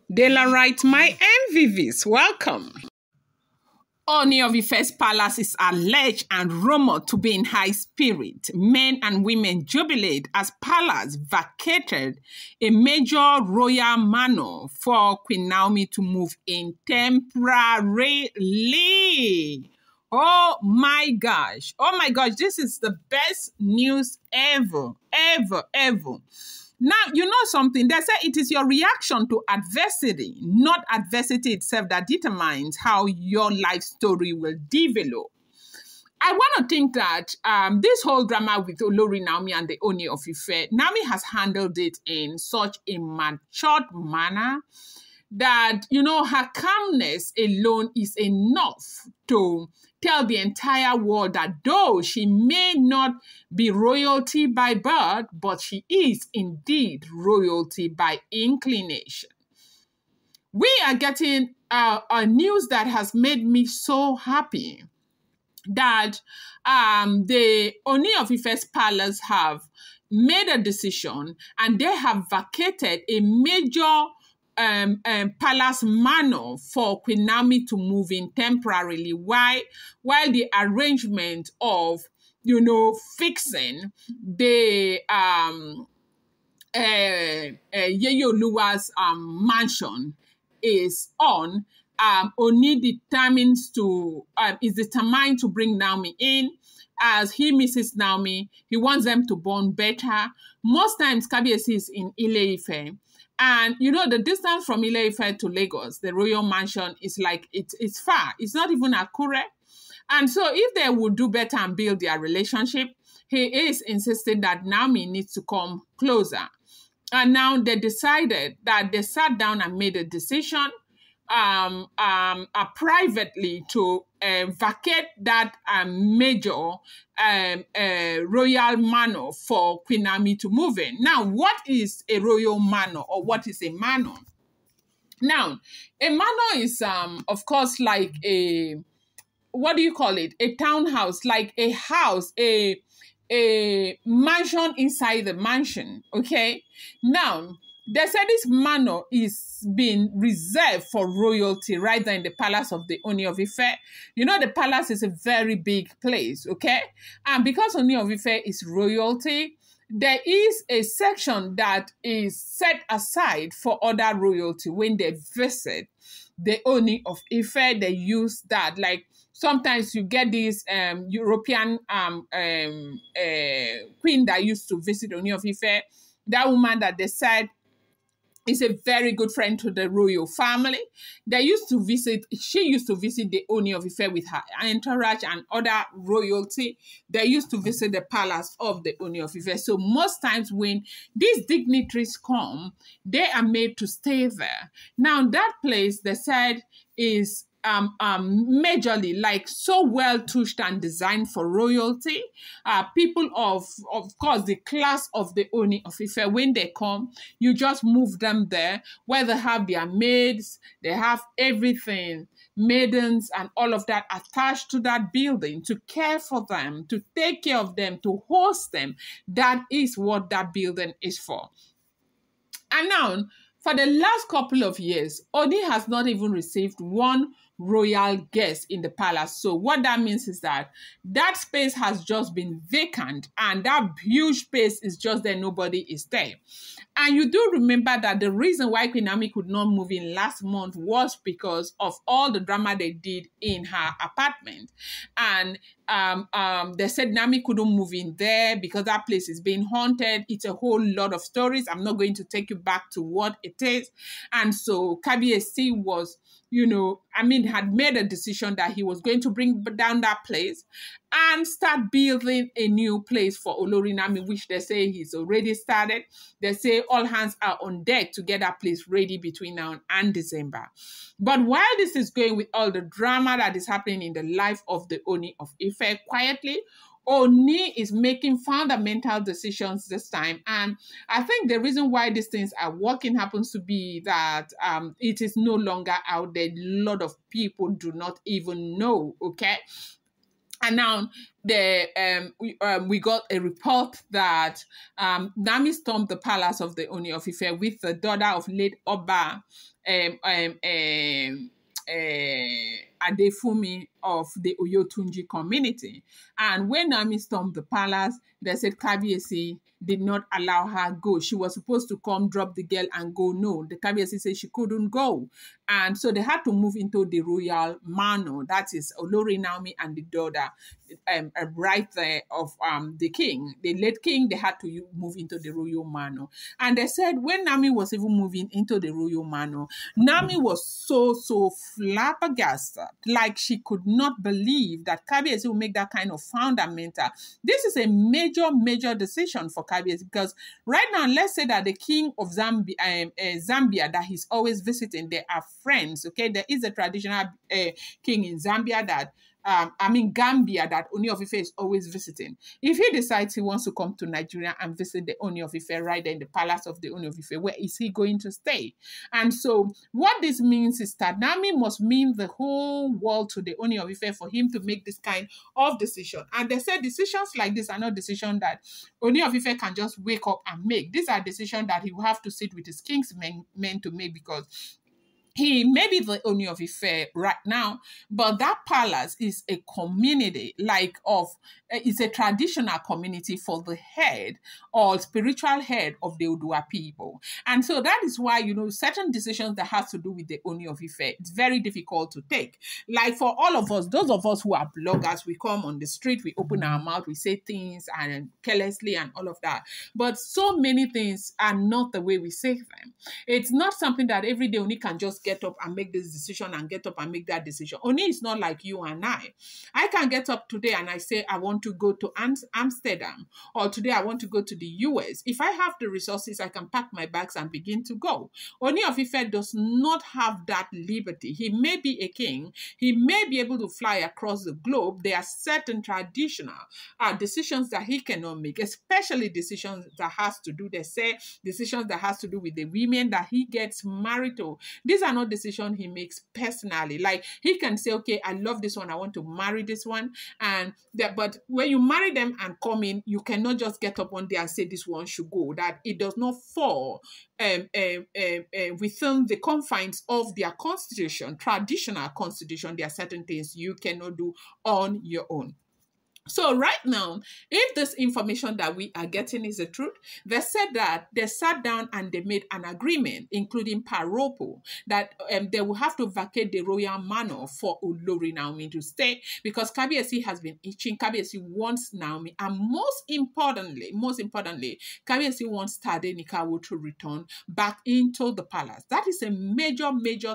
Daylight, my MVVs, welcome. Ooni of Ife's palace is alleged and rumored to be in high spirit. Men and women jubilate as palace vacated a major royal manor for Queen Naomi to move in temporarily. Oh my gosh, this is the best news ever. Now, you know something, they say it is your reaction to adversity, not adversity itself, that determines how your life story will develop. I want to think that this whole drama with Olori Naomi and the Ooni of Ife, Naomi has handled it in such a matured manner that, you know, her calmness alone is enough to tell the entire world that though she may not be royalty by birth, but she is indeed royalty by inclination. We are getting a news that has made me so happy that the Ooni of Ife's palace have made a decision and they have vacated a major palace manor for Queen Naomi to move in temporarily while the arrangement of, you know, fixing the Yeyoluwa's mansion is on. Oni is determined to bring Naomi in. As he misses Naomi, he wants them to bond better. Most times, Kabiyesi is in Ile-Ife. And, you know, the distance from Ile-Ife to Lagos, the royal mansion, is like, it's far. It's not even accurate. And so if they would do better and build their relationship, he is insisting that Naomi needs to come closer. And now they decided that they sat down and made a decision privately to vacate that major royal manor for Queen Naomi to move in. Now, what is a royal manor or what is a manor? Now, a manor is, of course, like a, what do you call it? A townhouse, like a house, a mansion inside the mansion, okay? Now, they said this manor is being reserved for royalty right there in the palace of the Ooni of Ife. You know, the palace is a very big place, okay? And because Ooni of Ife is royalty, there is a section that is set aside for other royalty. When they visit the Ooni of Ife, they use that. Like, sometimes you get this European queen that used to visit Ooni of Ife. That woman that they said is a very good friend to the royal family. She used to visit the Ooni of Ife with her entourage and other royalty. They used to visit the palace of the Ooni of Ife. So most times when these dignitaries come, they are made to stay there. Now that place, they said, is majorly, like, so well touched and designed for royalty. People of course, the class of the Ooni of Ife, when they come, you just move them there, where they have their maids, they have everything, maidens and all of that attached to that building to care for them, to take care of them, to host them. That is what that building is for. And now, for the last couple of years, Ooni has not even received one royal guest in the palace. So what that means is that that space has just been vacant and that huge space is just there. Nobody is there. And you do remember that the reason why Queen Naomi could not move in last month was because of all the drama they did in her apartment. And they said Naomi couldn't move in there because that place is being haunted. It's a whole lot of stories. I'm not going to take you back to what it is. And so Kabiyesi was, you know, had made a decision that he was going to bring down that place and start building a new place for Olori Naomi, which they say he's already started. They say all hands are on deck to get that place ready between now and December. But while this is going with all the drama that is happening in the life of the Ooni of Ife, quietly, Ooni is making fundamental decisions this time. And I think the reason why these things are working happens to be that it is no longer out there. A lot of people do not even know, okay? And now we got a report that Naomi stormed the palace of the Ooni of Ife with the daughter of late Oba Adefumi of the Oyotunji community. And when Naomi stormed the palace, they said Kabiyesi did not allow her go. She was supposed to come, drop the girl, and go. No, the Kabiyesi said she couldn't go. And so they had to move into the royal manor. That is Olori Naomi and the daughter, right there of the king. The late king, they had to move into the royal manor. And they said when Naomi was even moving into the royal manor, Naomi was so flabbergasted. Like she could not believe that Kabiyesi would make that kind of fundamental. This is a major decision for Kabiyesi, because right now, let's say that the king of Zambia that he's always visiting, they are friends, okay? There is a traditional king in Zambia that Gambia, that Ooni of Ife is always visiting. If he decides he wants to come to Nigeria and visit the Ooni of Ife right there in the palace of the Ooni of Ife, where is he going to stay? And so what this means is that Naomi must mean the whole world to the Ooni of Ife for him to make this kind of decision. And they said decisions like this are not decisions that Ooni of Ife can just wake up and make. These are decisions that he will have to sit with his king's men to make, because he may be the Ooni of Ife right now, but that palace is a community it's a traditional community for the head or spiritual head of the Odua people. And so that is why, certain decisions that have to do with the Ooni of Ife, it's very difficult to take. Like for all of us, those of us who are bloggers, we come on the street, we open our mouth, we say things and carelessly and all of that. But so many things are not the way we say them. It's not something that every day Ooni can just get up and make this decision and get up and make that decision. Ooni is not like you and I. I can get up today and I say, I want to go to Amsterdam, or today I want to go to the US. If I have the resources, I can pack my bags and begin to go. Ooni of Ife does not have that liberty. He may be a king. He may be able to fly across the globe. There are certain traditional decisions that he cannot make, especially decisions that has to do, they say, decisions that has to do with the women that he gets married to. These are not decisions he makes personally. Like he can say, okay, I love this one, I want to marry this one, but when you marry them and come in, you cannot just get up one day and say this one should go. That it does not fall within the confines of their constitution, traditional constitution. There are certain things you cannot do on your own. So right now, if this information that we are getting is the truth, they said that they sat down and they made an agreement, including Paropo, that they will have to vacate the royal manor for Olori Naomi to stay, because Kabiyesi has been itching. Kabiyesi wants Naomi, and most importantly, Kabiyesi wants Tade Nikawo to return back into the palace. That is a major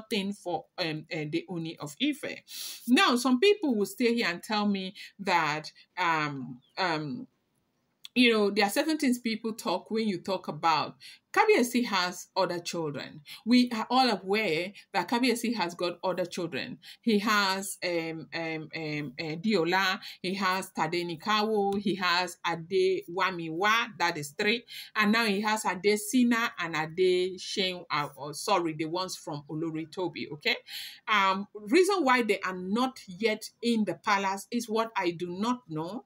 thing for the Ooni of Ife. Now, some people will stay here and tell me that there are certain things people talk when you talk about Kabiyesi has other children. We are all aware that Kabiyesi has got other children. He has Diola, he has Tade Nikawo, he has Ade Wamiwa, that is 3, and now he has Ade Sina and Ade Shein, the ones from Olori Tobi, okay? Reason why they are not yet in the palace is what I do not know,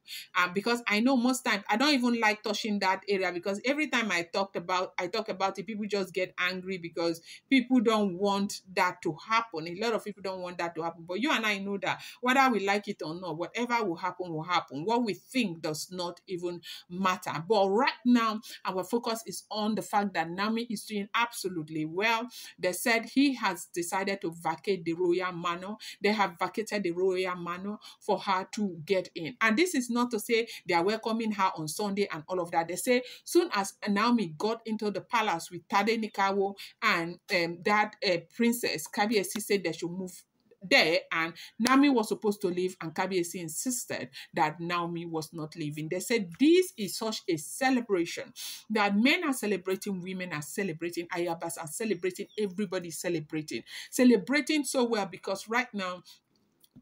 because I know most times, I don't even like touching that area, because every time I talk about it, people just get angry because people don't want that to happen. A lot of people don't want that to happen. But you and I know that whether we like it or not, whatever will happen, will happen. What we think does not even matter. But right now, our focus is on the fact that Naomi is doing absolutely well. They said he has decided to vacate the royal manor. They have vacated the royal manor for her to get in. And this is not to say they are welcoming her on Sunday and all of that. They say soon as Naomi got into the palace with Tade Nikawo and that princess, Kabiyesi said they should move there, and Naomi was supposed to leave, and Kabiyesi insisted that Naomi was not leaving. They said this is such a celebration that men are celebrating, women are celebrating, Ayabas are celebrating, everybody's celebrating so well, because right now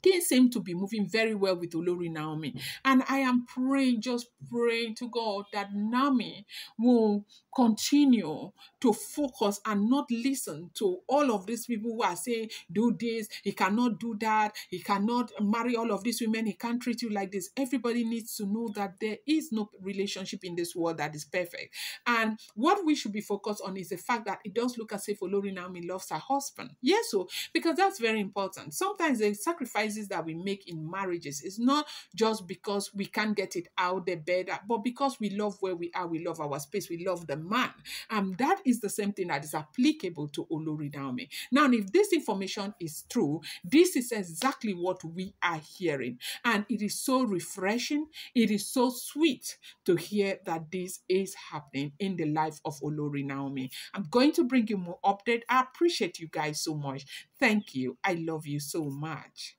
things seem to be moving very well with Olori Naomi. And I am praying, just praying to God that Naomi will continue to focus and not listen to all of these people who are saying, do this, he cannot do that, he cannot marry all of these women, he can't treat you like this. Everybody needs to know that there is no relationship in this world that is perfect. And what we should be focused on is the fact that it does look as if Olori Naomi loves her husband. Yes, so because that's very important. Sometimes the sacrifices that we make in marriages is not just because we can't get it out the bed, but because we love where we are, we love our space, we love the man. And that is the same thing that is applicable to Olori Naomi. Now, if this information is true, this is exactly what we are hearing. And it is so refreshing. It is so sweet to hear that this is happening in the life of Olori Naomi. I'm going to bring you more update. I appreciate you guys so much. Thank you. I love you so much.